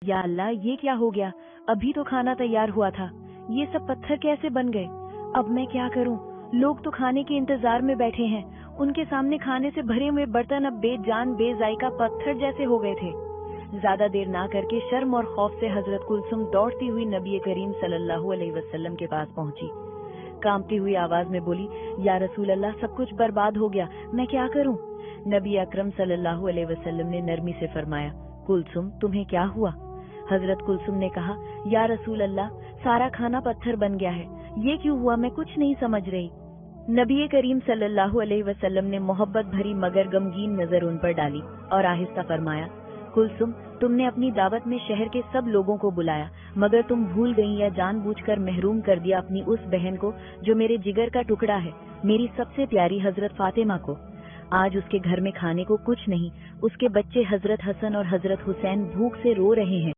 या अल्लाह, ये क्या हो गया? अभी तो खाना तैयार हुआ था, ये सब पत्थर कैसे बन गए? अब मैं क्या करूं? लोग तो खाने के इंतजार में बैठे हैं, उनके सामने खाने से भरे हुए बर्तन अब बेजान बेजायका पत्थर जैसे हो गए थे। ज्यादा देर ना करके शर्म और खौफ से हजरत कुलसुम दौड़ती हुई नबी करीम सल्लल्लाहु अलैहि वसल्लम के पास पहुंची। कांपती हुई आवाज में बोली, या रसूल अल्लाह, सब कुछ बर्बाद हो गया, मैं क्या करूं? नबी अकरम सल्लल्लाहु अलैहि वसल्लम ने नरमी से फरमाया, कुलसुम, तुम्हें क्या हुआ? हजरत कुलसुम ने कहा, या रसूल अल्लाह, सारा खाना पत्थर बन गया है, ये क्यों हुआ, मैं कुछ नहीं समझ रही। नबी करीम सल्लल्लाहु अलैहि वसल्लम ने मोहब्बत भरी मगर गमगीन नजर उन पर डाली और आहिस्ता फरमाया, कुलसुम, तुमने अपनी दावत में शहर के सब लोगों को बुलाया, मगर तुम भूल गई या जानबूझकर महरूम कर दिया अपनी उस बहन को जो मेरे जिगर का टुकड़ा है, मेरी सबसे प्यारी हजरत फातिमा को। आज उसके घर में खाने को कुछ नहीं, उसके बच्चे हजरत हसन और हजरत हुसैन भूख से रो रहे हैं।